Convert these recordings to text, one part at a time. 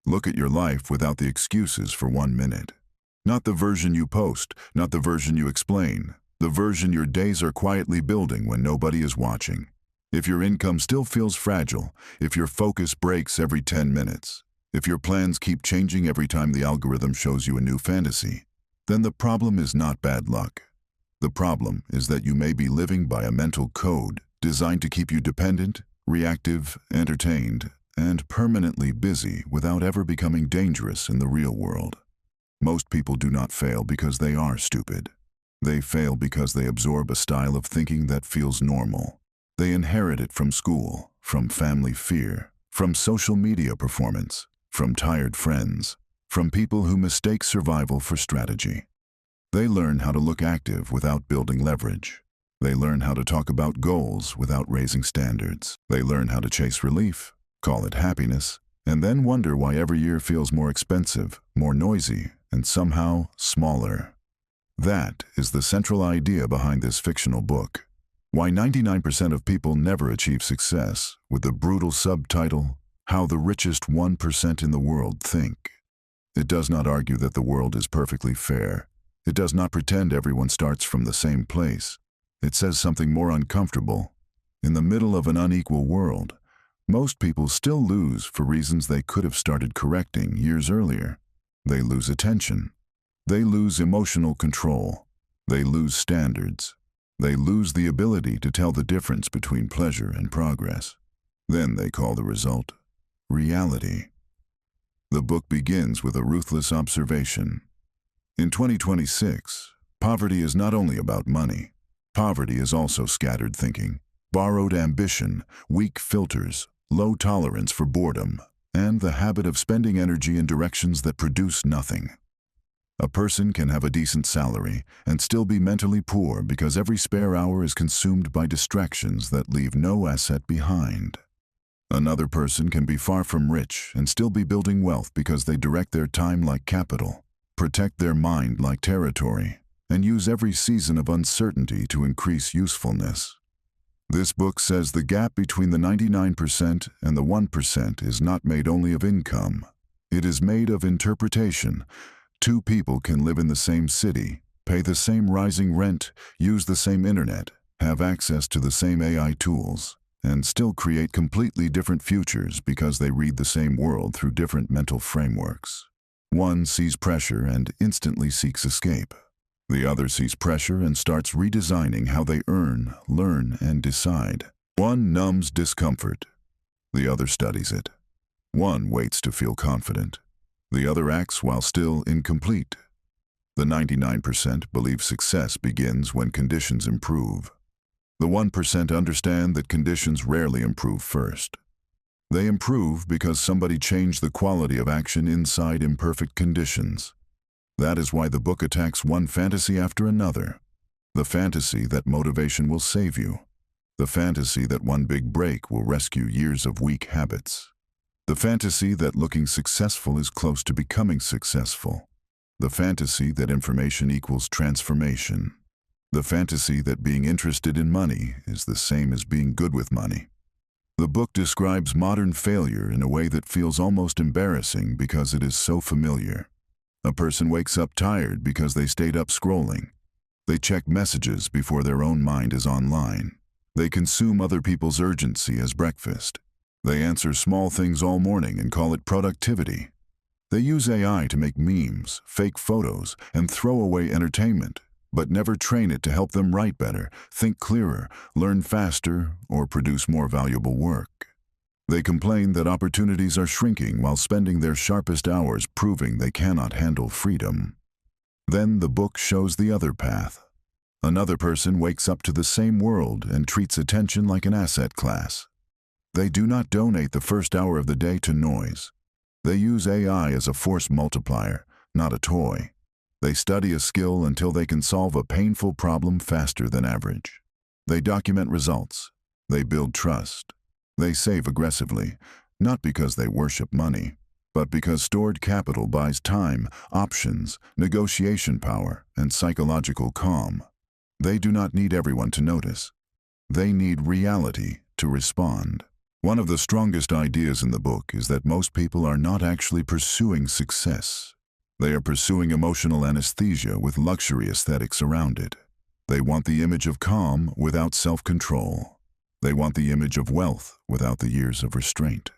Look at your life without the excuses for 1 minute. Not the version you post, not the version you explain, the version your days are quietly building when nobody is watching. If your income still feels fragile, if your focus breaks every 10 minutes, if your plans keep changing every time the algorithm shows you a new fantasy, then the problem is not bad luck. The problem is that you may be living by a mental code designed to keep you dependent, reactive, entertained, and permanently busy without ever becoming dangerous in the real world. Most people do not fail because they are stupid. They fail because they absorb a style of thinking that feels normal. They inherit it from school, from family fear, from social media performance, from tired friends, from people who mistake survival for strategy. They learn how to look active without building leverage. They learn how to talk about goals without raising standards. They learn how to chase relief, call it happiness, and then wonder why every year feels more expensive, more noisy, and somehow smaller. That is the central idea behind this fictional book. Why 99% of people never achieve success, with the brutal subtitle, How the Richest 1% in the World Think. It does not argue that the world is perfectly fair. It does not pretend everyone starts from the same place. It says something more uncomfortable. In the middle of an unequal world, most people still lose for reasons they could have started correcting years earlier. They lose attention. They lose emotional control. They lose standards. They lose the ability to tell the difference between pleasure and progress. Then they call the result reality. The book begins with a ruthless observation. In 2026, poverty is not only about money. Poverty is also scattered thinking, borrowed ambition, weak filters, low tolerance for boredom, and the habit of spending energy in directions that produce nothing. A person can have a decent salary and still be mentally poor because every spare hour is consumed by distractions that leave no asset behind. Another person can be far from rich and still be building wealth because they direct their time like capital, protect their mind like territory, and use every season of uncertainty to increase usefulness. This book says the gap between the 99% and the 1% is not made only of income. It is made of interpretation. Two people can live in the same city, pay the same rising rent, use the same internet, have access to the same AI tools, and still create completely different futures because they read the same world through different mental frameworks. One sees pressure and instantly seeks escape. The other sees pressure and starts redesigning how they earn, learn, and decide. One numbs discomfort. The other studies it. One waits to feel confident. The other acts while still incomplete. The 99% believe success begins when conditions improve. The 1% understand that conditions rarely improve first. They improve because somebody changed the quality of action inside imperfect conditions. That is why the book attacks one fantasy after another. The fantasy that motivation will save you. The fantasy that one big break will rescue years of weak habits. The fantasy that looking successful is close to becoming successful. The fantasy that information equals transformation. The fantasy that being interested in money is the same as being good with money. The book describes modern failure in a way that feels almost embarrassing because it is so familiar. A person wakes up tired because they stayed up scrolling. They check messages before their own mind is online. They consume other people's urgency as breakfast. They answer small things all morning and call it productivity. They use AI to make memes, fake photos, and throw away entertainment, but never train it to help them write better, think clearer, learn faster, or produce more valuable work. They complain that opportunities are shrinking while spending their sharpest hours proving they cannot handle freedom. Then the book shows the other path. Another person wakes up to the same world and treats attention like an asset class. They do not donate the first hour of the day to noise. They use AI as a force multiplier, not a toy. They study a skill until they can solve a painful problem faster than average. They document results. They build trust. They save aggressively, not because they worship money, but because stored capital buys time, options, negotiation power, and psychological calm. They do not need everyone to notice. They need reality to respond. One of the strongest ideas in the book is that most people are not actually pursuing success. They are pursuing emotional anesthesia with luxury aesthetics around it. They want the image of calm without self-control. They want the image of wealth without the years of restraint.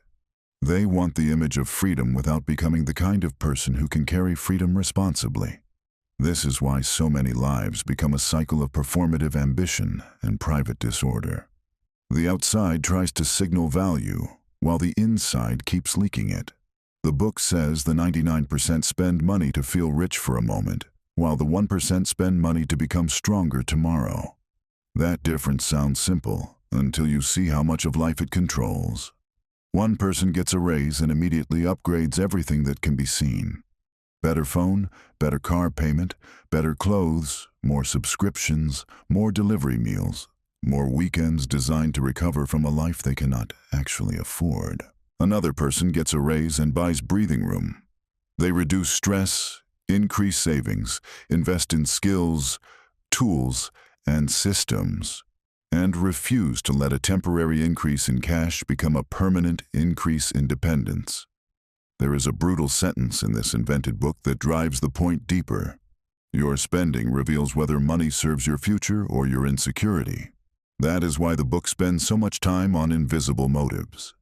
They want the image of freedom without becoming the kind of person who can carry freedom responsibly. This is why so many lives become a cycle of performative ambition and private disorder. The outside tries to signal value, while the inside keeps leaking it. The book says the 99% spend money to feel rich for a moment, while the 1% spend money to become stronger tomorrow. That difference sounds simple until you see how much of life it controls. One person gets a raise and immediately upgrades everything that can be seen. Better phone, better car payment, better clothes, more subscriptions, more delivery meals, more weekends designed to recover from a life they cannot actually afford. Another person gets a raise and buys breathing room. They reduce stress, increase savings, invest in skills, tools, and systems, and refuse to let a temporary increase in cash become a permanent increase in dependence. There is a brutal sentence in this invented book that drives the point deeper. Your spending reveals whether money serves your future or your insecurity. That is why the book spends so much time on invisible motives.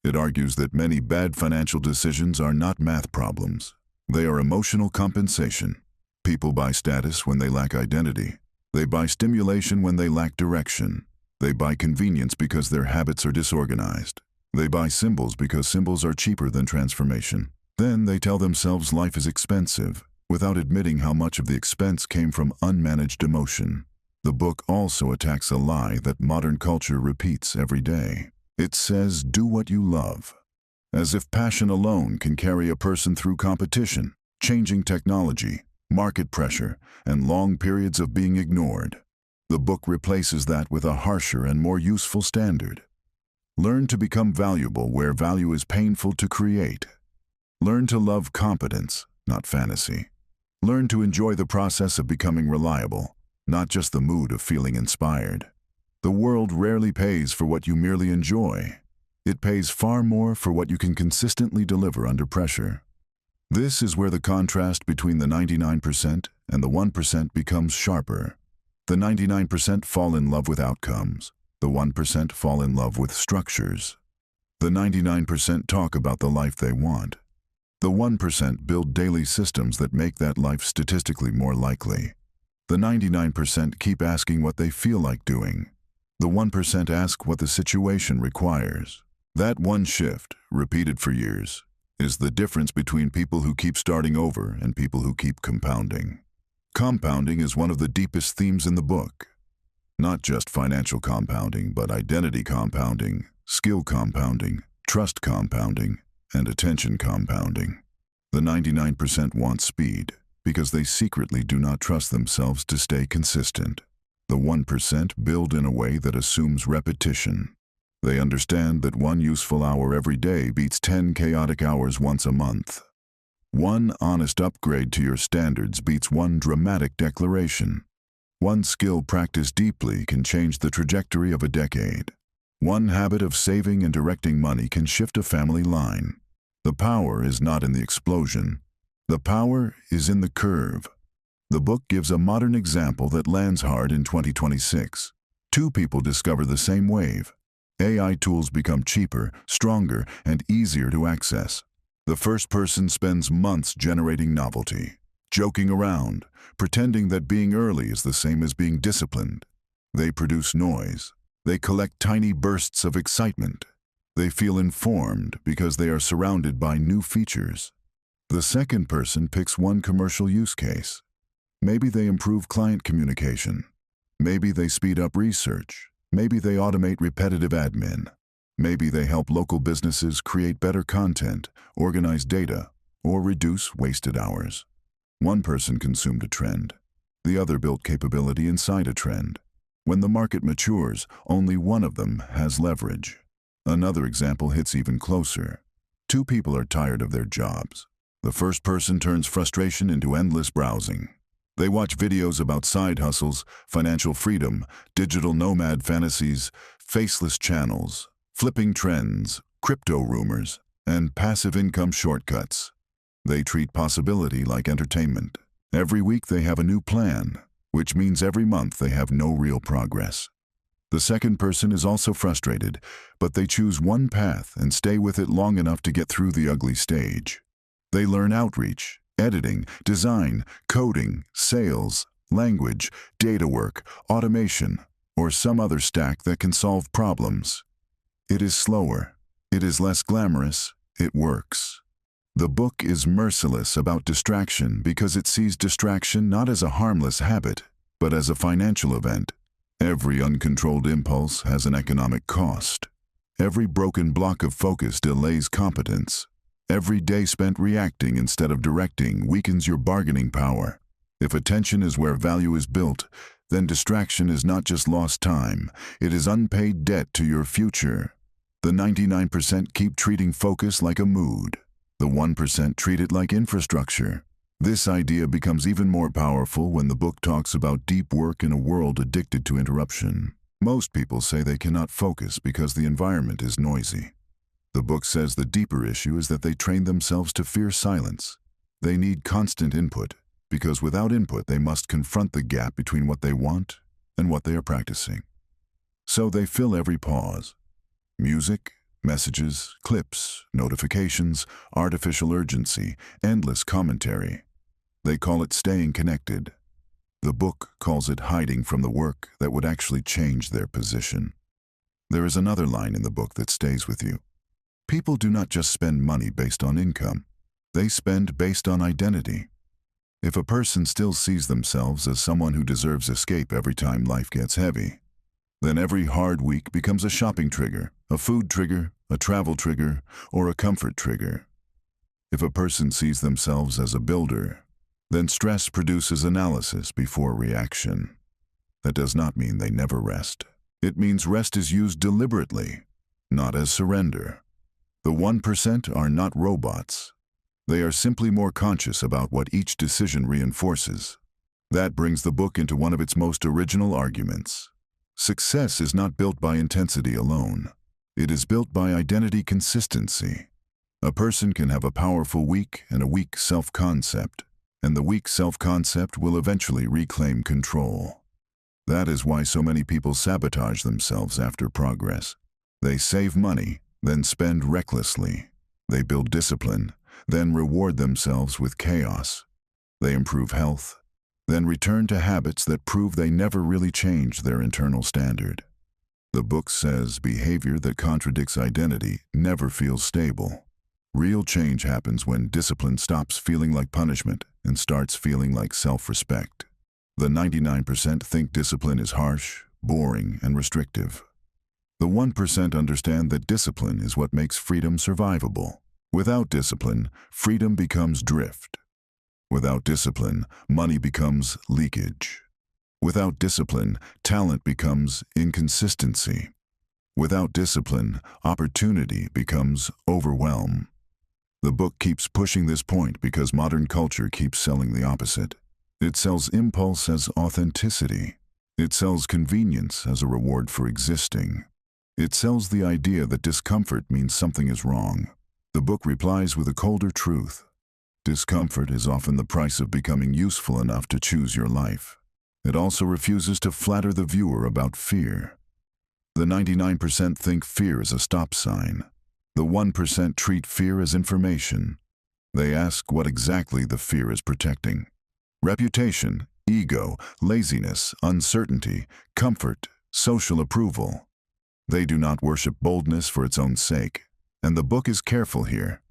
It argues that many bad financial decisions are not math problems. They are emotional compensation. People buy status when they lack identity. They buy stimulation when they lack direction. They buy convenience because their habits are disorganized. They buy symbols because symbols are cheaper than transformation. Then they tell themselves life is expensive, without admitting how much of the expense came from unmanaged emotion. The book also attacks a lie that modern culture repeats every day. It says, do what you love. As if passion alone can carry a person through competition, changing technology, market pressure, and long periods of being ignored. The book replaces that with a harsher and more useful standard. Learn to become valuable where value is painful to create. Learn to love competence, not fantasy. Learn to enjoy the process of becoming reliable, not just the mood of feeling inspired. The world rarely pays for what you merely enjoy. It pays far more for what you can consistently deliver under pressure. This is where the contrast between the 99% and the 1% becomes sharper. The 99% fall in love with outcomes. The 1% fall in love with structures. The 99% talk about the life they want. The 1% build daily systems that make that life statistically more likely. The 99% keep asking what they feel like doing. The 1% ask what the situation requires. That one shift, repeated for years, is the difference between people who keep starting over and people who keep compounding. Compounding is one of the deepest themes in the book. Not just financial compounding, but identity compounding, skill compounding, trust compounding, and attention compounding. The 99% want speed because they secretly do not trust themselves to stay consistent. The 1% build in a way that assumes repetition. They understand that one useful hour every day beats 10 chaotic hours once a month. One honest upgrade to your standards beats one dramatic declaration. One skill practiced deeply can change the trajectory of a decade. One habit of saving and directing money can shift a family line. The power is not in the explosion. The power is in the curve. The book gives a modern example that lands hard in 2026. Two people discover the same wave. AI tools become cheaper, stronger, and easier to access. The first person spends months generating novelty, joking around, pretending that being early is the same as being disciplined. They produce noise. They collect tiny bursts of excitement. They feel informed because they are surrounded by new features. The second person picks one commercial use case. Maybe they improve client communication. Maybe they speed up research. Maybe they automate repetitive admin. Maybe they help local businesses create better content, organize data, or reduce wasted hours. One person consumed a trend. The other built capability inside a trend. When the market matures, only one of them has leverage. Another example hits even closer. Two people are tired of their jobs. The first person turns frustration into endless browsing. They watch videos about side hustles, financial freedom, digital nomad fantasies, faceless channels, flipping trends, crypto rumors, and passive income shortcuts. They treat possibility like entertainment. Every week they have a new plan, which means every month they have no real progress. The second person is also frustrated, but they choose one path and stay with it long enough to get through the ugly stage. They learn outreach, editing, design, coding, sales, language, data work, automation, or some other stack that can solve problems. It is slower. It is less glamorous. It works. The book is merciless about distraction because it sees distraction not as a harmless habit, but as a financial event. Every uncontrolled impulse has an economic cost. Every broken block of focus delays competence. Every day spent reacting instead of directing weakens your bargaining power. If attention is where value is built, then distraction is not just lost time, it is unpaid debt to your future. The 99% keep treating focus like a mood. The 1% treat it like infrastructure. This idea becomes even more powerful when the book talks about deep work in a world addicted to interruption. Most people say they cannot focus because the environment is noisy. The book says the deeper issue is that they train themselves to fear silence. They need constant input, because without input they must confront the gap between what they want and what they are practicing. So they fill every pause. Music, messages, clips, notifications, artificial urgency, endless commentary. They call it staying connected. The book calls it hiding from the work that would actually change their position. There is another line in the book that stays with you. People do not just spend money based on income. They spend based on identity. If a person still sees themselves as someone who deserves escape every time life gets heavy, then every hard week becomes a shopping trigger, a food trigger, a travel trigger, or a comfort trigger. If a person sees themselves as a builder, then stress produces analysis before reaction. That does not mean they never rest. It means rest is used deliberately, not as surrender. The 1% are not robots. They are simply more conscious about what each decision reinforces. That brings the book into one of its most original arguments. Success is not built by intensity alone. It is built by identity consistency. A person can have a powerful weak and a weak self-concept, and the weak self-concept will eventually reclaim control. That is why so many people sabotage themselves after progress. They save money, then spend recklessly. They build discipline, then reward themselves with chaos. They improve health, then return to habits that prove they never really changed their internal standard. The book says behavior that contradicts identity never feels stable. Real change happens when discipline stops feeling like punishment and starts feeling like self-respect. The 99% think discipline is harsh, boring, and restrictive. The 1% understand that discipline is what makes freedom survivable. Without discipline, freedom becomes drift. Without discipline, money becomes leakage. Without discipline, talent becomes inconsistency. Without discipline, opportunity becomes overwhelm. The book keeps pushing this point because modern culture keeps selling the opposite. It sells impulse as authenticity. It sells convenience as a reward for existing. It sells the idea that discomfort means something is wrong. The book replies with a colder truth. Discomfort is often the price of becoming useful enough to choose your life. It also refuses to flatter the viewer about fear. The 99% think fear is a stop sign. The 1% treat fear as information. They ask what exactly the fear is protecting. Reputation, ego, laziness, uncertainty, comfort, social approval. They do not worship boldness for its own sake. And the book is careful here.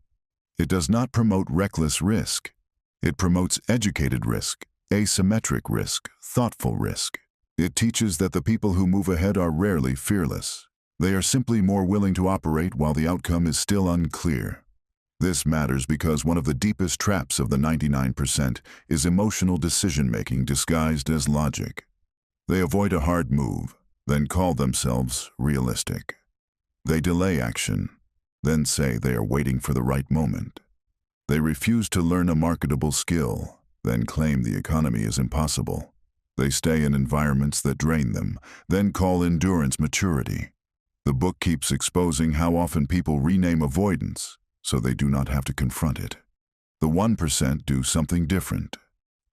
It does not promote reckless risk. It promotes educated risk, asymmetric risk, thoughtful risk. It teaches that the people who move ahead are rarely fearless. They are simply more willing to operate while the outcome is still unclear. This matters because one of the deepest traps of the 99% is emotional decision-making disguised as logic. They avoid a hard move, then call themselves realistic. They delay action, then say they are waiting for the right moment. They refuse to learn a marketable skill, then claim the economy is impossible. They stay in environments that drain them, then call endurance maturity. The book keeps exposing how often people rename avoidance so they do not have to confront it. The 1% do something different.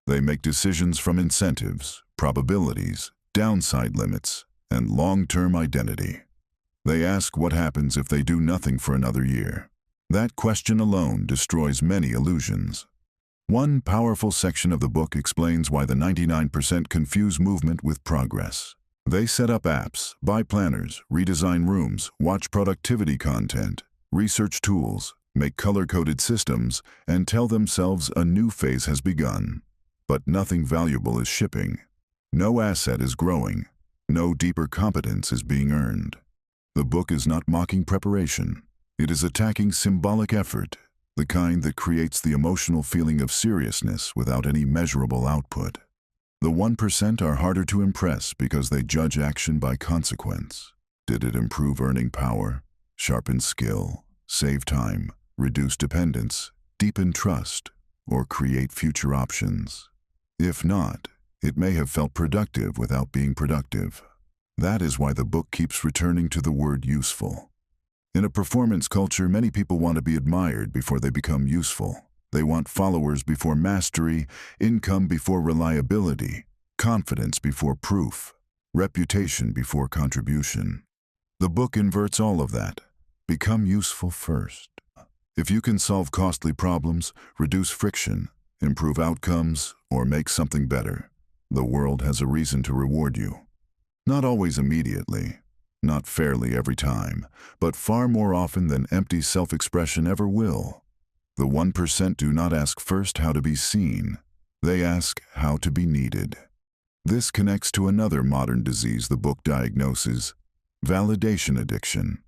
They make decisions from incentives, probabilities, downside limits, and long-term identity. They ask what happens if they do nothing for another year. That question alone destroys many illusions. One powerful section of the book explains why the 99% confuse movement with progress. They set up apps, buy planners, redesign rooms, watch productivity content, research tools, make color-coded systems, and tell themselves a new phase has begun. But nothing valuable is shipping. No asset is growing. No deeper competence is being earned. The book is not mocking preparation. It is attacking symbolic effort, the kind that creates the emotional feeling of seriousness without any measurable output. The 1% are harder to impress because they judge action by consequence. Did it improve earning power, sharpen skill, save time, reduce dependence, deepen trust, or create future options? If not, it may have felt productive without being productive. That is why the book keeps returning to the word useful. In a performance culture, many people want to be admired before they become useful. They want followers before mastery, income before reliability, confidence before proof, reputation before contribution. The book inverts all of that. Become useful first. If you can solve costly problems, reduce friction, improve outcomes, or make something better, the world has a reason to reward you. Not always immediately, not fairly every time, but far more often than empty self-expression ever will. The 1% do not ask first how to be seen. They ask how to be needed. This connects to another modern disease the book diagnoses: validation addiction.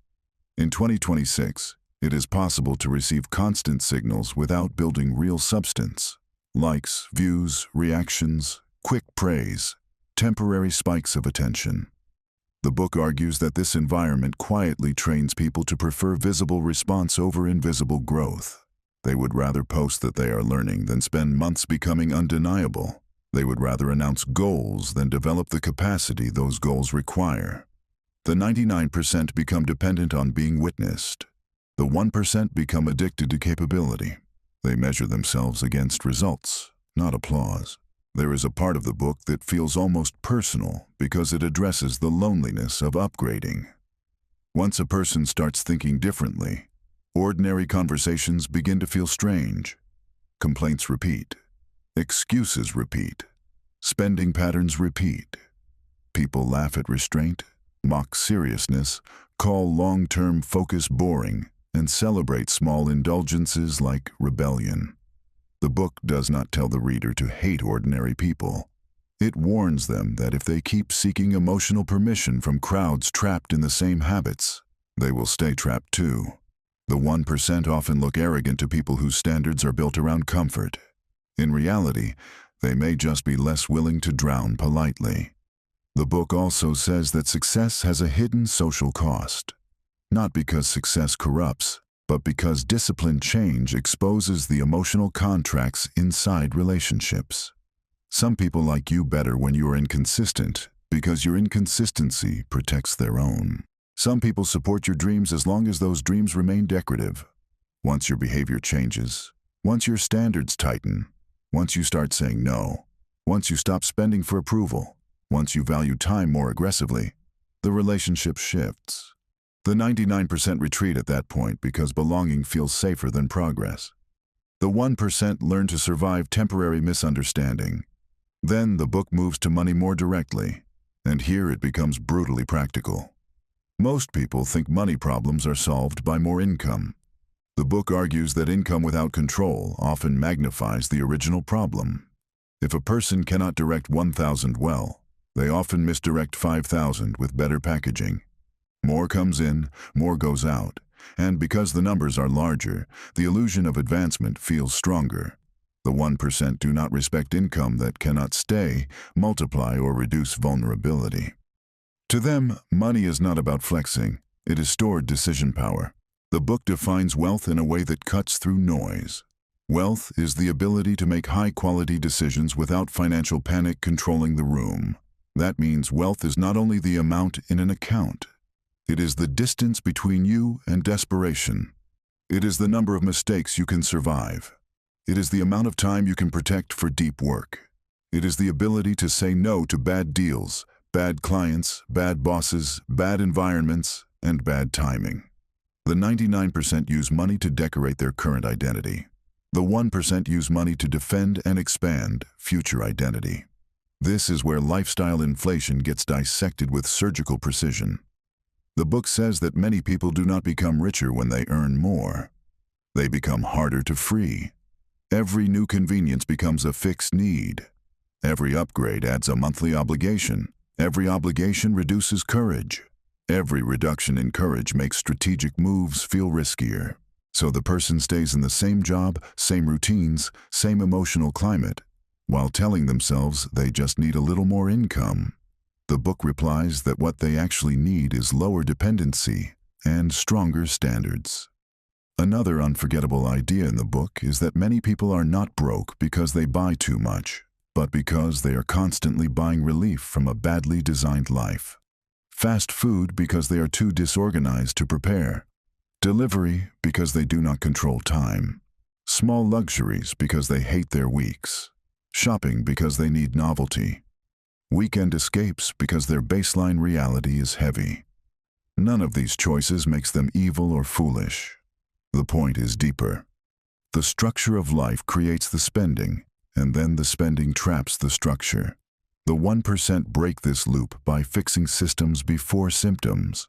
In 2026, it is possible to receive constant signals without building real substance. Likes, views, reactions, quick praise, temporary spikes of attention. The book argues that this environment quietly trains people to prefer visible response over invisible growth. They would rather post that they are learning than spend months becoming undeniable. They would rather announce goals than develop the capacity those goals require. The 99% become dependent on being witnessed. The 1% become addicted to capability. They measure themselves against results, not applause. There is a part of the book that feels almost personal because it addresses the loneliness of upgrading. Once a person starts thinking differently, ordinary conversations begin to feel strange. Complaints repeat. Excuses repeat. Spending patterns repeat. People laugh at restraint, mock seriousness, call long-term focus boring, and celebrate small indulgences like rebellion. The book does not tell the reader to hate ordinary people. It warns them that if they keep seeking emotional permission from crowds trapped in the same habits, they will stay trapped too. The 1% often look arrogant to people whose standards are built around comfort. In reality, they may just be less willing to drown politely. The book also says that success has a hidden social cost. Not because success corrupts, but because disciplined change exposes the emotional contracts inside relationships. Some people like you better when you are inconsistent, because your inconsistency protects their own. Some people support your dreams as long as those dreams remain decorative. Once your behavior changes, once your standards tighten, once you start saying no, once you stop spending for approval, once you value time more aggressively, the relationship shifts. The 99% retreat at that point because belonging feels safer than progress. The 1% learn to survive temporary misunderstanding. Then the book moves to money more directly, and here it becomes brutally practical. Most people think money problems are solved by more income. The book argues that income without control often magnifies the original problem. If a person cannot direct 1,000 well, they often misdirect 5,000 with better packaging. More comes in, more goes out, and because the numbers are larger, the illusion of advancement feels stronger. The 1% do not respect income that cannot stay, multiply, or reduce vulnerability. To them, money is not about flexing, it is stored decision power. The book defines wealth in a way that cuts through noise. Wealth is the ability to make high-quality decisions without financial panic controlling the room. That means wealth is not only the amount in an account. It is the distance between you and desperation. It is the number of mistakes you can survive. It is the amount of time you can protect for deep work. It is the ability to say no to bad deals, bad clients, bad bosses, bad environments, and bad timing. The 99% use money to decorate their current identity. The 1% use money to defend and expand future identity. This is where lifestyle inflation gets dissected with surgical precision. The book says that many people do not become richer when they earn more. They become harder to free. Every new convenience becomes a fixed need. Every upgrade adds a monthly obligation. Every obligation reduces courage. Every reduction in courage makes strategic moves feel riskier. So the person stays in the same job, same routines, same emotional climate, while telling themselves they just need a little more income. The book replies that what they actually need is lower dependency and stronger standards. Another unforgettable idea in the book is that many people are not broke because they buy too much, but because they are constantly buying relief from a badly designed life. Fast food because they are too disorganized to prepare. Delivery because they do not control time. Small luxuries because they hate their weeks. Shopping because they need novelty. Weekend escapes because their baseline reality is heavy. None of these choices makes them evil or foolish. The point is deeper. The structure of life creates the spending, and then the spending traps the structure. The 1% break this loop by fixing systems before symptoms.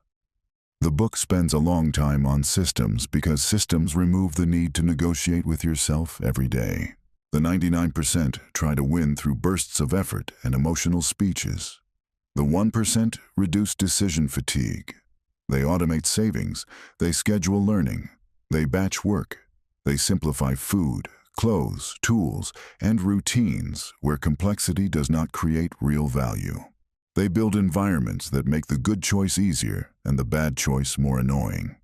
The book spends a long time on systems because systems remove the need to negotiate with yourself every day. The 99% try to win through bursts of effort and emotional speeches. The 1% reduce decision fatigue. They automate savings. They schedule learning. They batch work. They simplify food, clothes, tools, and routines where complexity does not create real value. They build environments that make the good choice easier and the bad choice more annoying.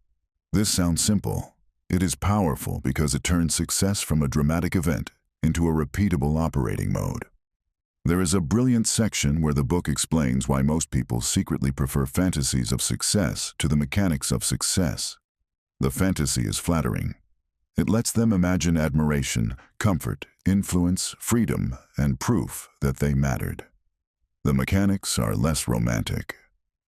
This sounds simple. It is powerful because it turns success from a dramatic event into a repeatable operating mode. There is a brilliant section where the book explains why most people secretly prefer fantasies of success to the mechanics of success. The fantasy is flattering. It lets them imagine admiration, comfort, influence, freedom, and proof that they mattered. The mechanics are less romantic.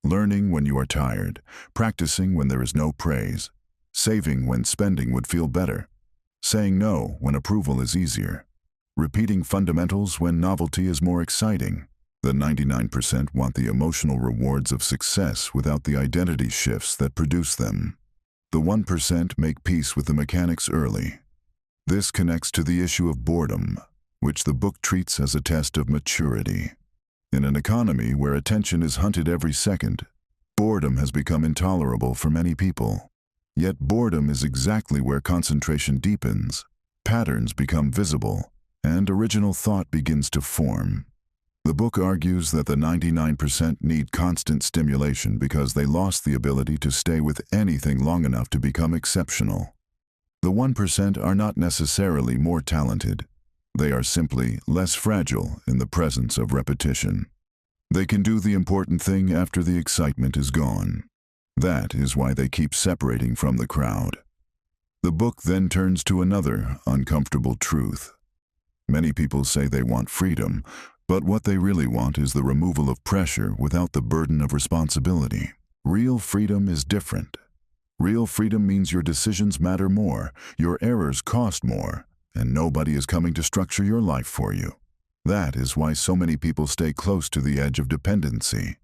Learning when you are tired, practicing when there is no praise, saving when spending would feel better, saying no when approval is easier, repeating fundamentals when novelty is more exciting. The 99% want the emotional rewards of success without the identity shifts that produce them. The 1% make peace with the mechanics early. This connects to the issue of boredom, which the book treats as a test of maturity. In an economy where attention is hunted every second, boredom has become intolerable for many people. Yet boredom is exactly where concentration deepens, patterns become visible, and original thought begins to form. The book argues that the 99% need constant stimulation because they lost the ability to stay with anything long enough to become exceptional. The 1% are not necessarily more talented. They are simply less fragile in the presence of repetition. They can do the important thing after the excitement is gone. That is why they keep separating from the crowd. The book then turns to another uncomfortable truth. Many people say they want freedom, but what they really want is the removal of pressure without the burden of responsibility. Real freedom is different. Real freedom means your decisions matter more, your errors cost more, and nobody is coming to structure your life for you. That is why so many people stay close to the edge of dependency.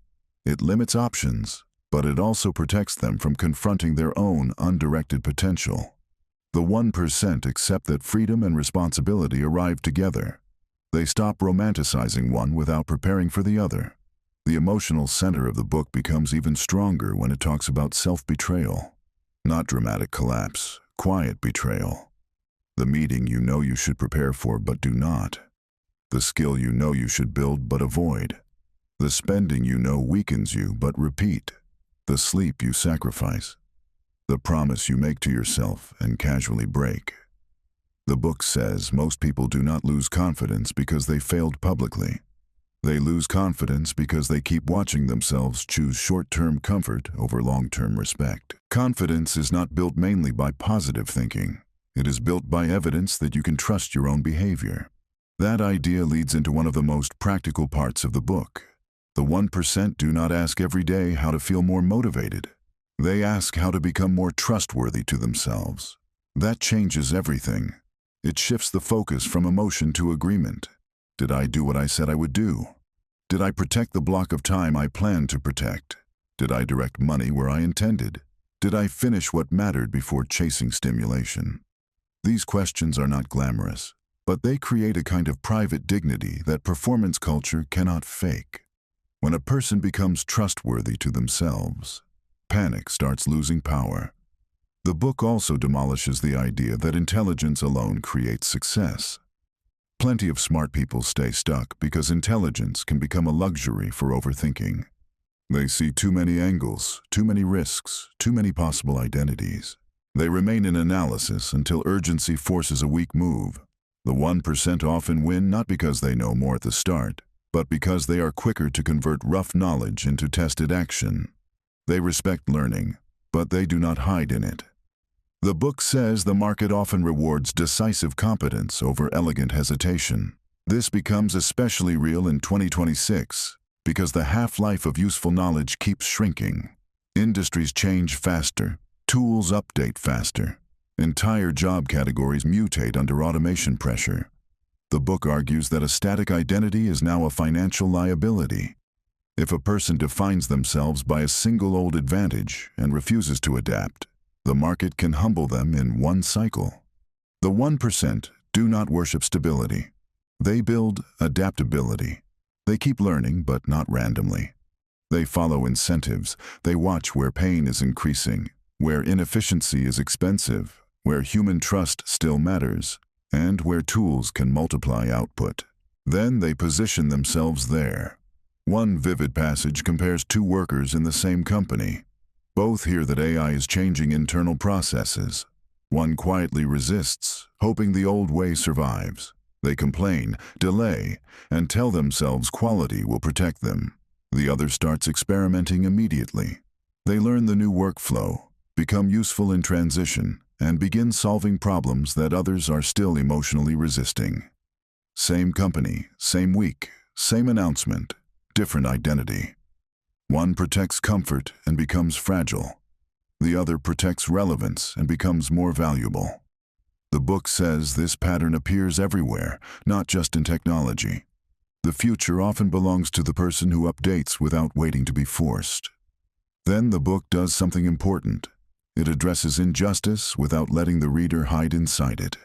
It limits options, but it also protects them from confronting their own undirected potential. The 1% accept that freedom and responsibility arrive together. They stop romanticizing one without preparing for the other. The emotional center of the book becomes even stronger when it talks about self-betrayal. Not dramatic collapse, quiet betrayal. The meeting you know you should prepare for but do not. The skill you know you should build but avoid. The spending you know weakens you but repeat. The sleep you sacrifice. The promise you make to yourself and casually break. The book says most people do not lose confidence because they failed publicly. They lose confidence because they keep watching themselves choose short-term comfort over long-term respect. Confidence is not built mainly by positive thinking. It is built by evidence that you can trust your own behavior. That idea leads into one of the most practical parts of the book. The 1% do not ask every day how to feel more motivated. They ask how to become more trustworthy to themselves. That changes everything. It shifts the focus from emotion to agreement. Did I do what I said I would do? Did I protect the block of time I planned to protect? Did I direct money where I intended? Did I finish what mattered before chasing stimulation? These questions are not glamorous, but they create a kind of private dignity that performance culture cannot fake. When a person becomes trustworthy to themselves, panic starts losing power. The book also demolishes the idea that intelligence alone creates success. Plenty of smart people stay stuck because intelligence can become a luxury for overthinking. They see too many angles, too many risks, too many possible identities. They remain in analysis until urgency forces a weak move. The 1% often win not because they know more at the start, but because they are quicker to convert rough knowledge into tested action. They respect learning, but they do not hide in it. The book says the market often rewards decisive competence over elegant hesitation. This becomes especially real in 2026 because the half-life of useful knowledge keeps shrinking. Industries change faster, tools update faster, entire job categories mutate under automation pressure. The book argues that a static identity is now a financial liability. If a person defines themselves by a single old advantage and refuses to adapt, the market can humble them in one cycle. The 1% do not worship stability. They build adaptability. They keep learning, but not randomly. They follow incentives. They watch where pain is increasing, where inefficiency is expensive, where human trust still matters, and where tools can multiply output. Then they position themselves there. One vivid passage compares two workers in the same company. Both hear that AI is changing internal processes. One quietly resists, hoping the old way survives. They complain, delay, and tell themselves quality will protect them. The other starts experimenting immediately. They learn the new workflow, become useful in transition, and begin solving problems that others are still emotionally resisting. Same company, same week, same announcement, different identity. One protects comfort and becomes fragile. The other protects relevance and becomes more valuable. The book says this pattern appears everywhere, not just in technology. The future often belongs to the person who updates without waiting to be forced. Then the book does something important. It addresses injustice without letting the reader hide inside it.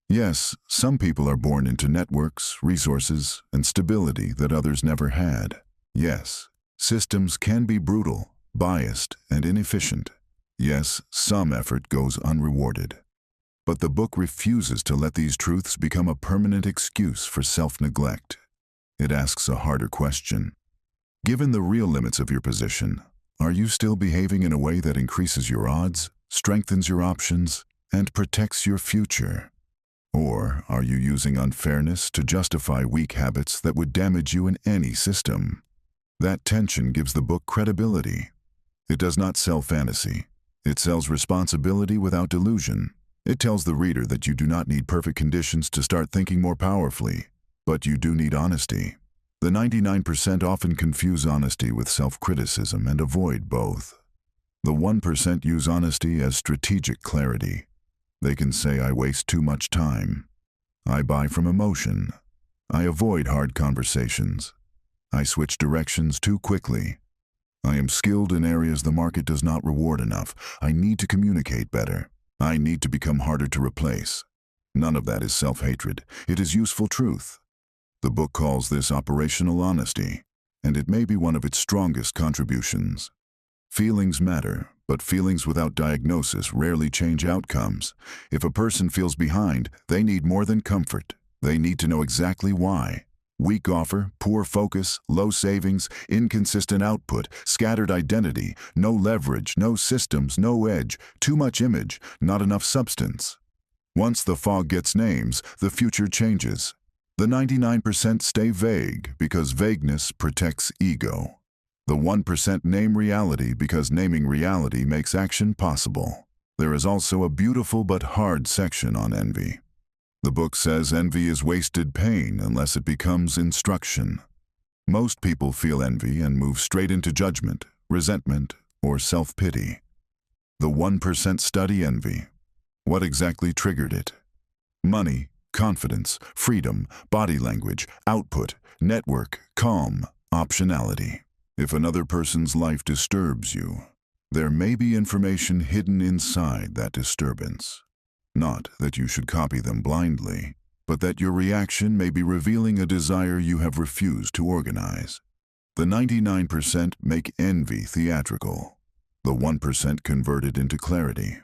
Yes, some people are born into networks, resources, and stability that others never had. Yes, systems can be brutal, biased, and inefficient. Yes, some effort goes unrewarded. But the book refuses to let these truths become a permanent excuse for self-neglect. It asks a harder question. Given the real limits of your position, are you still behaving in a way that increases your odds, strengthens your options, and protects your future? Or are you using unfairness to justify weak habits that would damage you in any system? That tension gives the book credibility. It does not sell fantasy. It sells responsibility without delusion. It tells the reader that you do not need perfect conditions to start thinking more powerfully, but you do need honesty. The 99% often confuse honesty with self-criticism and avoid both. The 1% use honesty as strategic clarity. They can say, I waste too much time. I buy from emotion. I avoid hard conversations. I switch directions too quickly. I am skilled in areas the market does not reward enough. I need to communicate better. I need to become harder to replace. None of that is self-hatred. It is useful truth. The book calls this operational honesty, and it may be one of its strongest contributions. Feelings matter, but feelings without diagnosis rarely change outcomes. If a person feels behind, they need more than comfort. They need to know exactly why. Weak offer, poor focus, low savings, inconsistent output, scattered identity, no leverage, no systems, no edge, too much image, not enough substance. Once the fog gets names, the future changes. The 99% stay vague because vagueness protects ego. The 1% name reality because naming reality makes action possible. There is also a beautiful but hard section on envy. The book says envy is wasted pain unless it becomes instruction. Most people feel envy and move straight into judgment, resentment, or self-pity. The 1% study envy. What exactly triggered it? Money, confidence, freedom, body language, output, network, calm, optionality. If another person's life disturbs you, there may be information hidden inside that disturbance. Not that you should copy them blindly, but that your reaction may be revealing a desire you have refused to organize. The 99% make envy theatrical. The 1% convert it into clarity.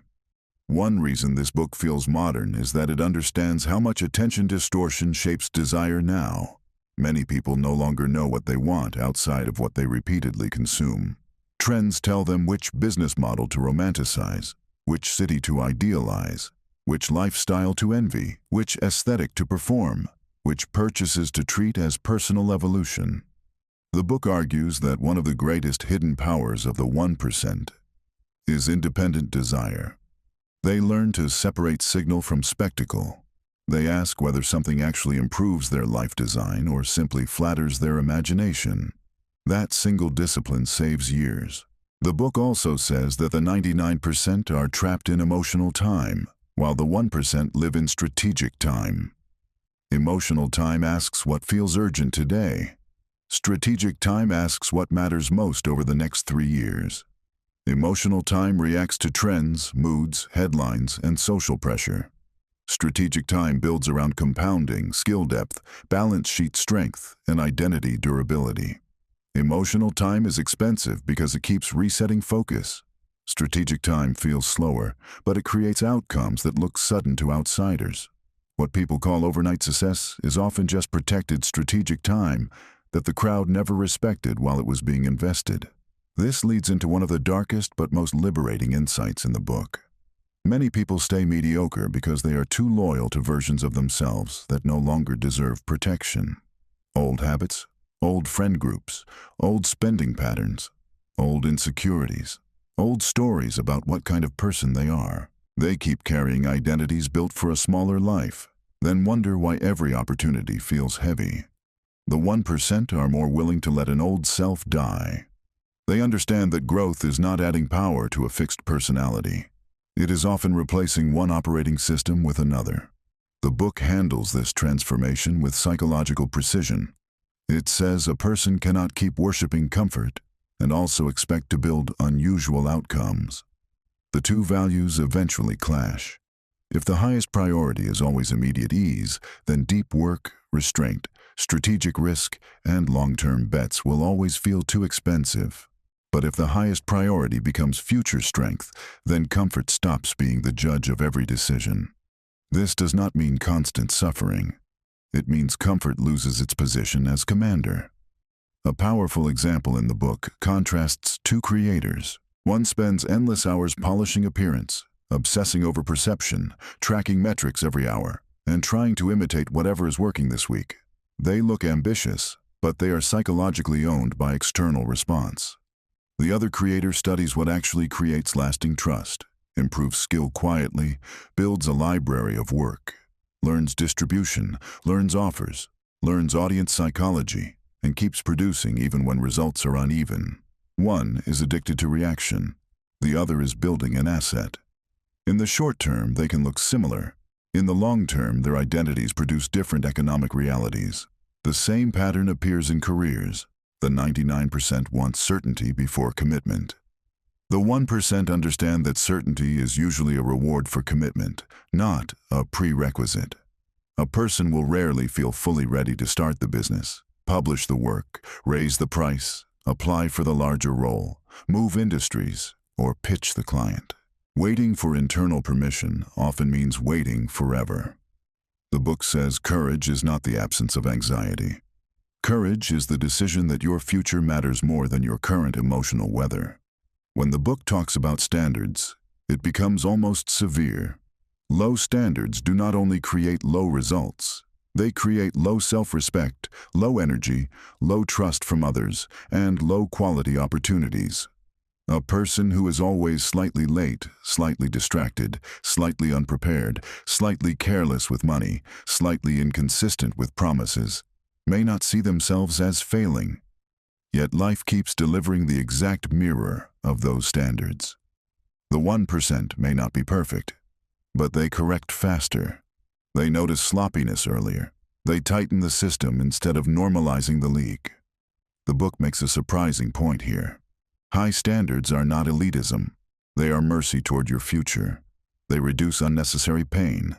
One reason this book feels modern is that it understands how much attention distortion shapes desire now. Many people no longer know what they want outside of what they repeatedly consume. Trends tell them which business model to romanticize, which city to idealize, which lifestyle to envy, which aesthetic to perform, which purchases to treat as personal evolution. The book argues that one of the greatest hidden powers of the 1% is independent desire. They learn to separate signal from spectacle. They ask whether something actually improves their life design or simply flatters their imagination. That single discipline saves years. The book also says that the 99% are trapped in emotional time, while the 1% live in strategic time. Emotional time asks what feels urgent today. Strategic time asks what matters most over the next 3 years. Emotional time reacts to trends, moods, headlines, and social pressure. Strategic time builds around compounding, skill depth, balance sheet strength, and identity durability. Emotional time is expensive because it keeps resetting focus. Strategic time feels slower, but it creates outcomes that look sudden to outsiders. What people call overnight success is often just protected strategic time that the crowd never respected while it was being invested. This leads into one of the darkest but most liberating insights in the book. Many people stay mediocre because they are too loyal to versions of themselves that no longer deserve protection. Old habits, old friend groups, old spending patterns, old insecurities, old stories about what kind of person they are. They keep carrying identities built for a smaller life, then wonder why every opportunity feels heavy. The 1% are more willing to let an old self die. They understand that growth is not adding power to a fixed personality. It is often replacing one operating system with another. The book handles this transformation with psychological precision. It says a person cannot keep worshiping comfort and also expect to build unusual outcomes. The two values eventually clash. If the highest priority is always immediate ease, then deep work, restraint, strategic risk, and long-term bets will always feel too expensive. But if the highest priority becomes future strength, then comfort stops being the judge of every decision. This does not mean constant suffering. It means comfort loses its position as commander. A powerful example in the book contrasts two creators. One spends endless hours polishing appearance, obsessing over perception, tracking metrics every hour, and trying to imitate whatever is working this week. They look ambitious, but they are psychologically owned by external response. The other creator studies what actually creates lasting trust, improves skill quietly, builds a library of work, learns distribution, learns offers, learns audience psychology, and keeps producing even when results are uneven. One is addicted to reaction. The other is building an asset. In the short term, they can look similar. In the long term, their identities produce different economic realities. The same pattern appears in careers. The 99% want certainty before commitment. The 1% understand that certainty is usually a reward for commitment, not a prerequisite. A person will rarely feel fully ready to start the business, publish the work, raise the price, apply for the larger role, move industries, or pitch the client. Waiting for internal permission often means waiting forever. The book says courage is not the absence of anxiety. Courage is the decision that your future matters more than your current emotional weather. When the book talks about standards, it becomes almost severe. Low standards do not only create low results, They create low self-respect, low energy, low trust from others, and low-quality opportunities. A person who is always slightly late, slightly distracted, slightly unprepared, slightly careless with money, slightly inconsistent with promises, may not see themselves as failing. Yet life keeps delivering the exact mirror of those standards. The 1% may not be perfect, but they correct faster. They notice sloppiness earlier. They tighten the system instead of normalizing the leak. The book makes a surprising point here. High standards are not elitism. They are mercy toward your future. They reduce unnecessary pain.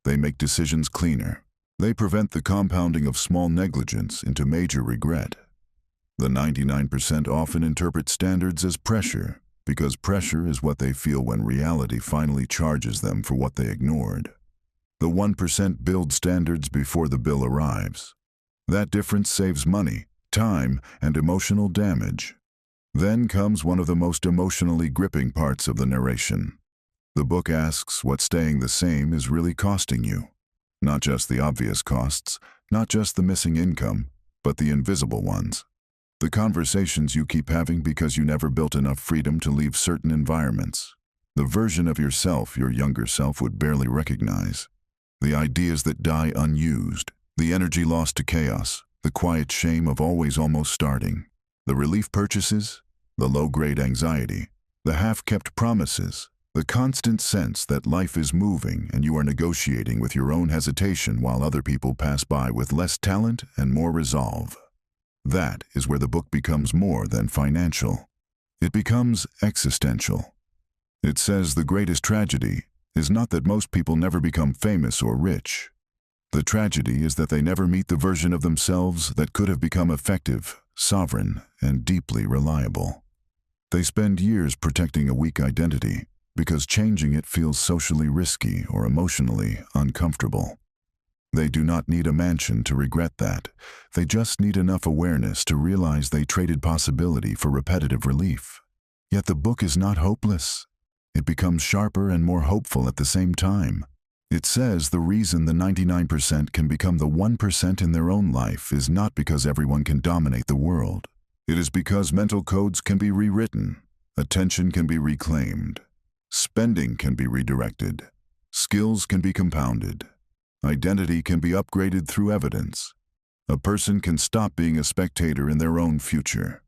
They make decisions cleaner. They prevent the compounding of small negligence into major regret. The 99% often interpret standards as pressure, because pressure is what they feel when reality finally charges them for what they ignored. The 1% build standards before the bill arrives. That difference saves money, time, and emotional damage. Then comes one of the most emotionally gripping parts of the narration. The book asks what staying the same is really costing you. Not just the obvious costs, not just the missing income, but the invisible ones. The conversations you keep having because you never built enough freedom to leave certain environments. The version of yourself your younger self would barely recognize. The ideas that die unused. The energy lost to chaos. The quiet shame of always almost starting. The relief purchases. The low-grade anxiety. The half-kept promises. The constant sense that life is moving and you are negotiating with your own hesitation while other people pass by with less talent and more resolve. That is where the book becomes more than financial. It becomes existential. It says the greatest tragedy is not that most people never become famous or rich. The tragedy is that they never meet the version of themselves that could have become effective, sovereign, and deeply reliable. They spend years protecting a weak identity because changing it feels socially risky or emotionally uncomfortable. They do not need a mansion to regret that. They just need enough awareness to realize they traded possibility for repetitive relief. Yet the book is not hopeless. It becomes sharper and more hopeful at the same time. It says the reason the 99% can become the 1% in their own life is not because everyone can dominate the world. It is because mental codes can be rewritten, attention can be reclaimed, spending can be redirected, skills can be compounded. Identity can be upgraded through evidence. A person can stop being a spectator in their own future.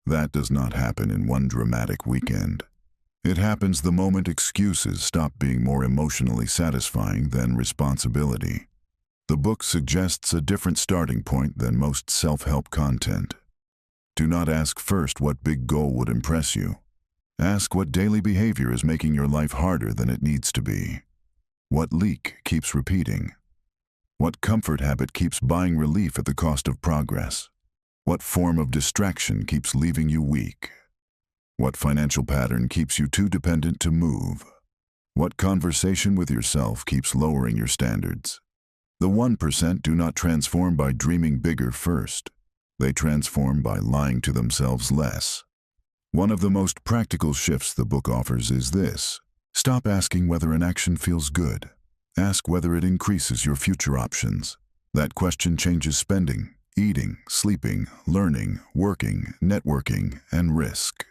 That does not happen in one dramatic weekend. It happens the moment excuses stop being more emotionally satisfying than responsibility. The book suggests a different starting point than most self-help content. Do not ask first what big goal would impress you. Ask what daily behavior is making your life harder than it needs to be. What leak keeps repeating? What comfort habit keeps buying relief at the cost of progress? What form of distraction keeps leaving you weak? What financial pattern keeps you too dependent to move? What conversation with yourself keeps lowering your standards? The 1% do not transform by dreaming bigger first. They transform by lying to themselves less. One of the most practical shifts the book offers is this. Stop asking whether an action feels good. Ask whether it increases your future options. That question changes spending, eating, sleeping, learning, working, networking, and risk.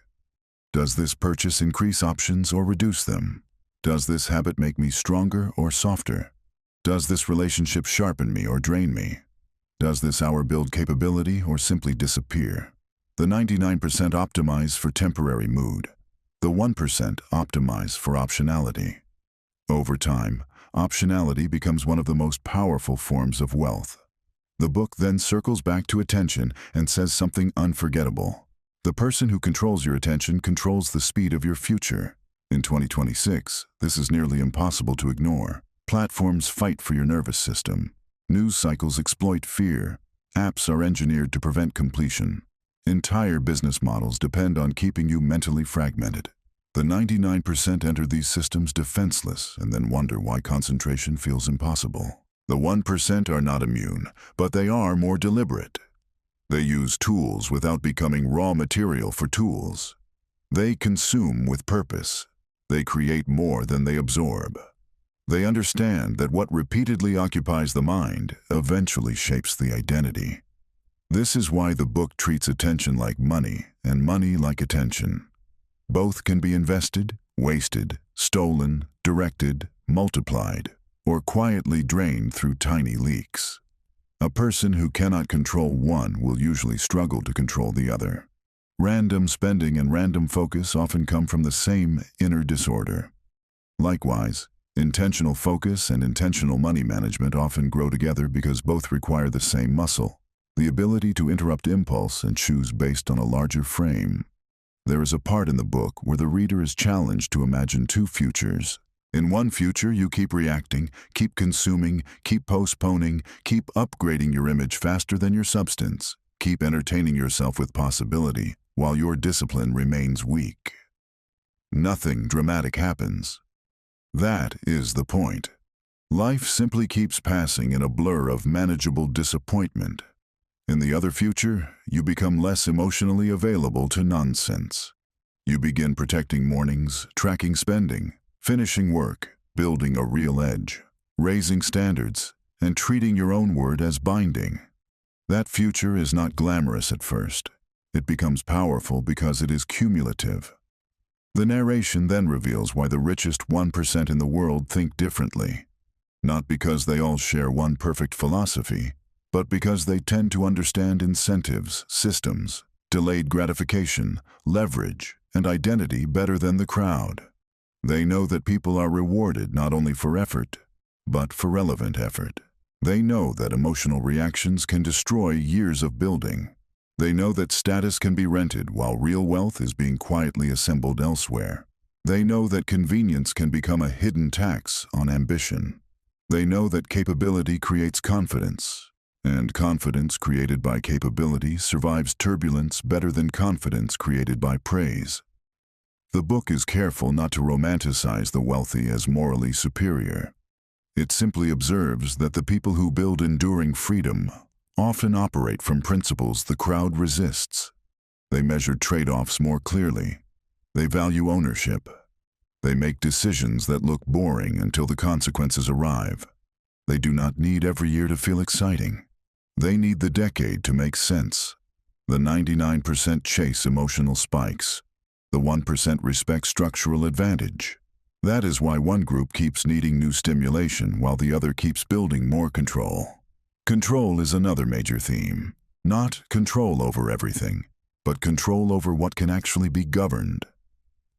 Does this purchase increase options or reduce them? Does this habit make me stronger or softer? Does this relationship sharpen me or drain me? Does this hour build capability or simply disappear? The 99% optimize for temporary mood. The 1% optimize for optionality. Over time, optionality becomes one of the most powerful forms of wealth. The book then circles back to attention and says something unforgettable. The person who controls your attention controls the speed of your future. In 2026, this is nearly impossible to ignore. Platforms fight for your nervous system. News cycles exploit fear. Apps are engineered to prevent completion. Entire business models depend on keeping you mentally fragmented. The 99% enter these systems defenseless and then wonder why concentration feels impossible. The 1% are not immune, but they are more deliberate. They use tools without becoming raw material for tools. They consume with purpose. They create more than they absorb. They understand that what repeatedly occupies the mind eventually shapes the identity. This is why the book treats attention like money and money like attention. Both can be invested, wasted, stolen, directed, multiplied, or quietly drained through tiny leaks. A person who cannot control one will usually struggle to control the other. Random spending and random focus often come from the same inner disorder. Likewise, intentional focus and intentional money management often grow together because both require the same muscle, the ability to interrupt impulse and choose based on a larger frame. There is a part in the book where the reader is challenged to imagine two futures. In one future, you keep reacting, keep consuming, keep postponing, keep upgrading your image faster than your substance, keep entertaining yourself with possibility, while your discipline remains weak. Nothing dramatic happens. That is the point. Life simply keeps passing in a blur of manageable disappointment. In the other future, you become less emotionally available to nonsense. You begin protecting mornings, tracking spending, finishing work, building a real edge, raising standards, and treating your own word as binding. That future is not glamorous at first. It becomes powerful because it is cumulative. The narration then reveals why the richest 1% in the world think differently. Not because they all share one perfect philosophy, but because they tend to understand incentives, systems, delayed gratification, leverage, and identity better than the crowd. They know that people are rewarded not only for effort, but for relevant effort. They know that emotional reactions can destroy years of building. They know that status can be rented while real wealth is being quietly assembled elsewhere. They know that convenience can become a hidden tax on ambition. They know that capability creates confidence, and confidence created by capability survives turbulence better than confidence created by praise. The book is careful not to romanticize the wealthy as morally superior. It simply observes that the people who build enduring freedom often operate from principles the crowd resists. They measure trade-offs more clearly. They value ownership. They make decisions that look boring until the consequences arrive. They do not need every year to feel exciting. They need the decade to make sense. The 99% chase emotional spikes. The 1% respect structural advantage. That is why one group keeps needing new stimulation while the other keeps building more control. Control is another major theme. Not control over everything, but control over what can actually be governed.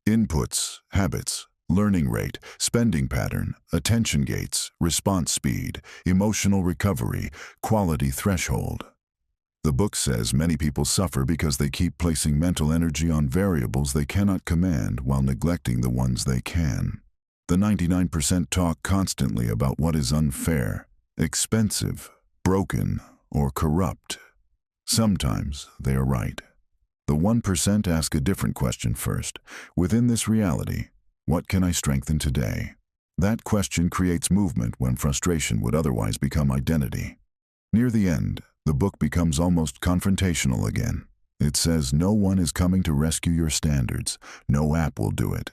Inputs, habits, learning rate, spending pattern, attention gates, response speed, emotional recovery, quality threshold. The book says many people suffer because they keep placing mental energy on variables they cannot command while neglecting the ones they can. The 99% talk constantly about what is unfair, expensive, broken, or corrupt. Sometimes they are right. The 1% ask a different question first. Within this reality, what can I strengthen today? That question creates movement when frustration would otherwise become identity. Near the end, the book becomes almost confrontational again. It says no one is coming to rescue your standards. No app will do it.